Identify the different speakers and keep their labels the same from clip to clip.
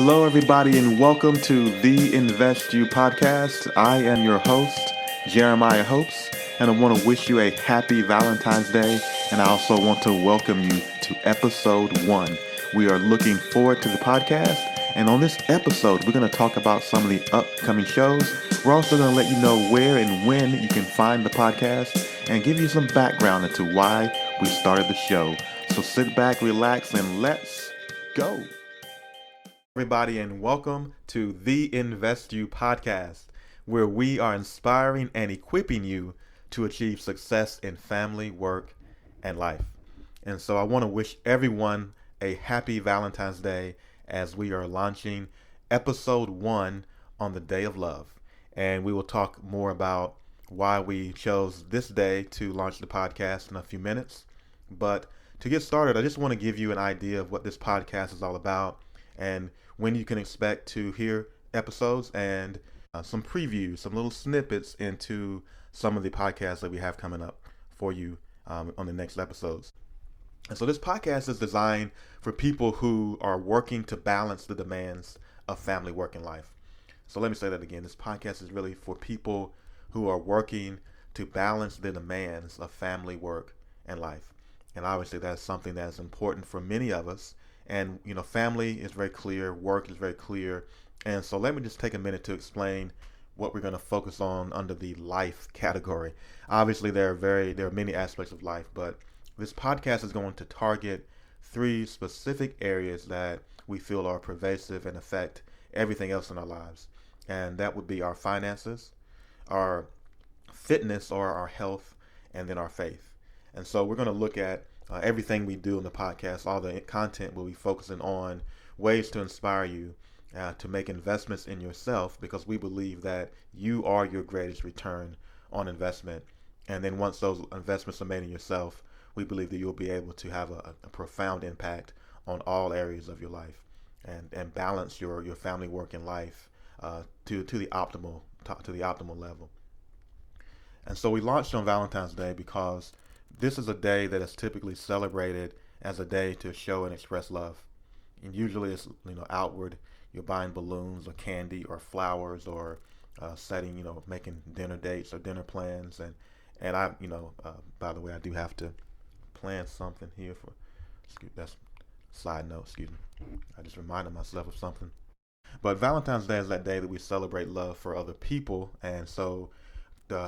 Speaker 1: Hello, everybody, and welcome to the INvest.U podcast. I am your host, Jeremiah Hopes, and I want to wish you a happy Valentine's Day. And I also want to welcome you to episode 1. We are looking forward to the podcast. And on this episode, we're going to talk about some of the upcoming shows. We're also going to let you know where and when you can find the podcast and give you some background into why we started the show. So sit back, relax, and let's go. Everybody, and welcome to the INvest.U podcast, where we are inspiring and equipping you to achieve success in family, work, and life. And so I want to wish everyone a happy Valentine's Day as we are launching episode 1 on the Day of Love. And we will talk more about why we chose this day to launch the podcast in a few minutes. But to get started, I just want to give you an idea of what this podcast is all about and when you can expect to hear episodes and some previews, some little snippets into some of the podcasts that we have coming up for you on the next episodes. And so this podcast is designed for people who are working to balance the demands of family, work, and life. So let me say that again. This podcast is really for people who are working to balance the demands of family, work, and life. And obviously that's something that is important for many of us. And, family is very clear, work is very clear. And so let me just take a minute to explain what we're going to focus on under the life category. Obviously, there are many aspects of life, but this podcast is going to target 3 specific areas that we feel are pervasive and affect everything else in our lives. And that would be our finances, our fitness or our health, and then our faith. And so we're going to look at everything we do in the podcast. All the content will be focusing on ways to inspire you to make investments in yourself, because we believe that you are your greatest return on investment. And then once those investments are made in yourself, we believe that you'll be able to have a profound impact on all areas of your life and balance your family, work, and life to the optimal level. And so we launched on Valentine's Day because this is a day that is typically celebrated as a day to show and express love. And usually it's, outward. You're buying balloons or candy or flowers or making dinner dates or dinner plans. And I, by the way, I do have to plan something here that's a side note, excuse me. I just reminded myself of something. But Valentine's Day is that day that we celebrate love for other people. And so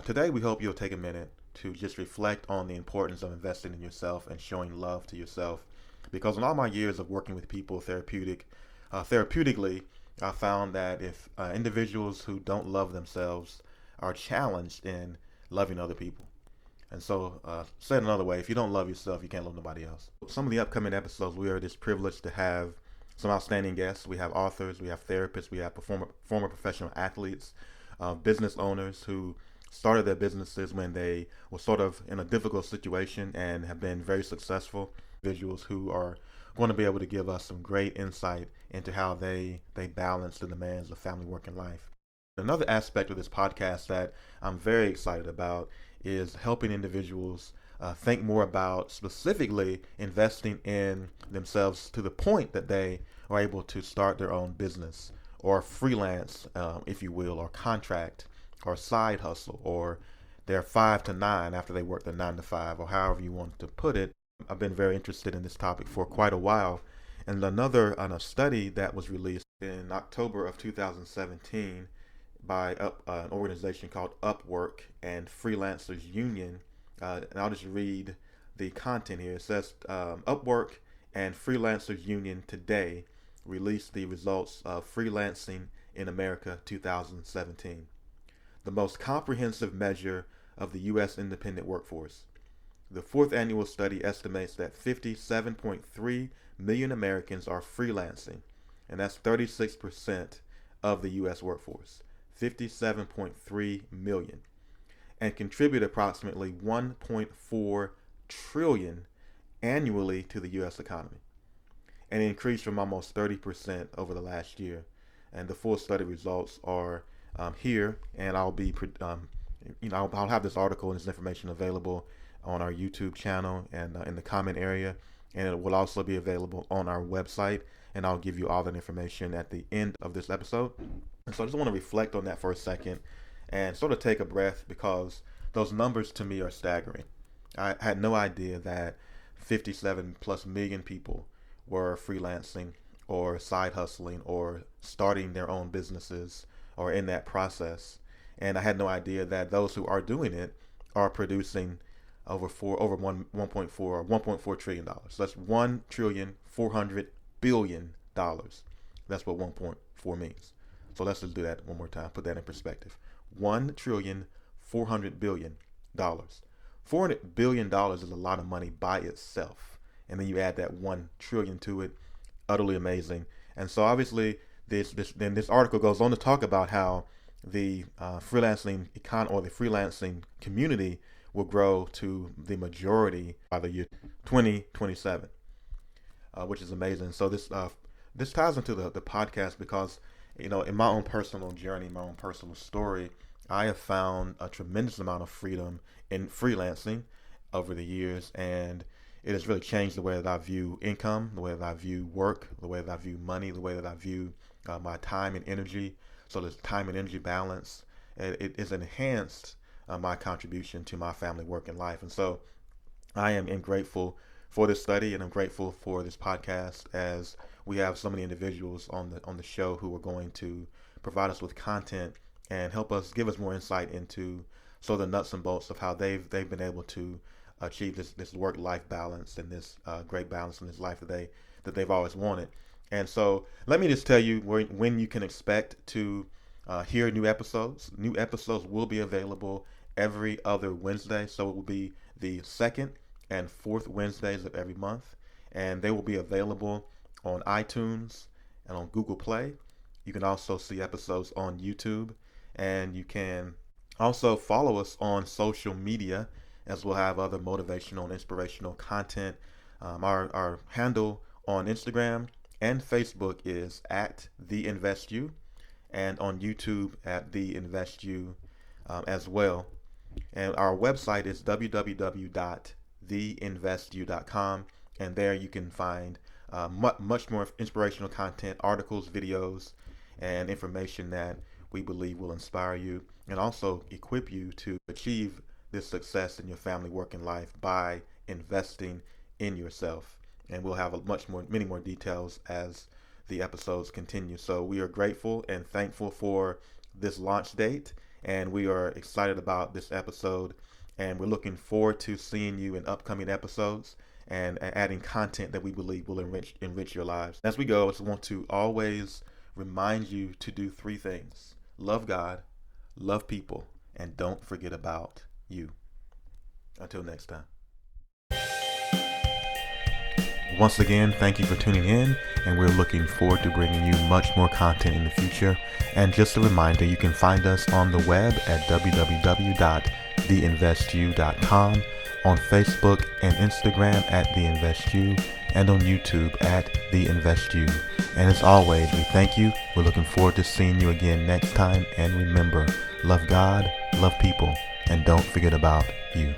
Speaker 1: today we hope you'll take a minute to just reflect on the importance of investing in yourself and showing love to yourself. Because in all my years of working with people therapeutically, I found that if individuals who don't love themselves are challenged in loving other people. And so, said another way, if you don't love yourself, you can't love nobody else. Some of the upcoming episodes, we are just privileged to have some outstanding guests. We have authors, we have therapists, we have former professional athletes, business owners who started their businesses when they were sort of in a difficult situation and have been very successful. Individuals who are going to be able to give us some great insight into how they balance the demands of family, work, and life. Another aspect of this podcast that I'm very excited about is helping individuals think more about specifically investing in themselves to the point that they are able to start their own business or freelance, if you will, or contract or side hustle, or their 5 to 9 after they work their 9 to 5, or however you want to put it. I've been very interested in this topic for quite a while. And another study that was released in October of 2017 by an organization called Upwork and Freelancers Union. And I'll just read the content here. It says Upwork and Freelancers Union today released the results of Freelancing in America 2017. The most comprehensive measure of the U.S. independent workforce. The 4th annual study estimates that 57.3 million Americans are freelancing, and that's 36% of the U.S. workforce. 57.3 million, and contribute approximately 1.4 trillion annually to the U.S. economy, and increased from almost 30% over the last year. And the full study results are here, and I'll have this article and this information available on our YouTube channel and in the comment area, and it will also be available on our website and I'll give you all that information at the end of this episode. And so I just want to reflect on that for a second and sort of take a breath, because those numbers to me are staggering. I had no idea that 57 plus million people were freelancing or side hustling or starting their own businesses or in that process. And I had no idea that those who are doing it are producing over 1.4 trillion dollars. That's $1,400,000,000,000. That's what 1.4 means. So let's just do that one more time. Put that in perspective. $1,400,000,000,000. $400 billion is a lot of money by itself. And then you add that 1 trillion to it. Utterly amazing. And so obviously this article goes on to talk about how the freelancing or the freelancing community will grow to the majority by the year 2027, which is amazing. So this ties into the podcast because, in my own personal journey, my own personal story, I have found a tremendous amount of freedom in freelancing over the years, and it has really changed the way that I view income, the way that I view work, the way that I view money, the way that I view my time and energy. So this time and energy balance, it has enhanced my contribution to my family, work, and life. And so I am grateful for this study, and I'm grateful for this podcast, as we have so many individuals on the show who are going to provide us with content and give us more insight into the nuts and bolts of how they've been able to achieve this work-life balance and this great balance in this life that they've always wanted. And so let me just tell you when you can expect to hear new episodes. New episodes will be available every other Wednesday. So it will be the second and fourth Wednesdays of every month. And they will be available on iTunes and on Google Play. You can also see episodes on YouTube. And you can also follow us on social media, as we'll have other motivational and inspirational content. Our handle on Instagram and Facebook is at INvest.U, and on YouTube at INvest.U as well. And our website is www.theinvestu.com, and there you can find much more inspirational content, articles, videos, and information that we believe will inspire you and also equip you to achieve this success in your family, work, and life by investing in yourself. And we'll have many more details as the episodes continue. So we are grateful and thankful for this launch date, and we are excited about this episode, and we're looking forward to seeing you in upcoming episodes and adding content that we believe will enrich your lives. As we go, I just want to always remind you to do 3 things: love God, love people, and don't forget about you. Until next time. Once again, thank you for tuning in, and we're looking forward to bringing you much more content in the future. And just a reminder, you can find us on the web at www.theinvestu.com, on Facebook and Instagram at TheInvestU, and on YouTube at TheInvestU. And as always, we thank you. We're looking forward to seeing you again next time. And remember, love God, love people, and don't forget about you.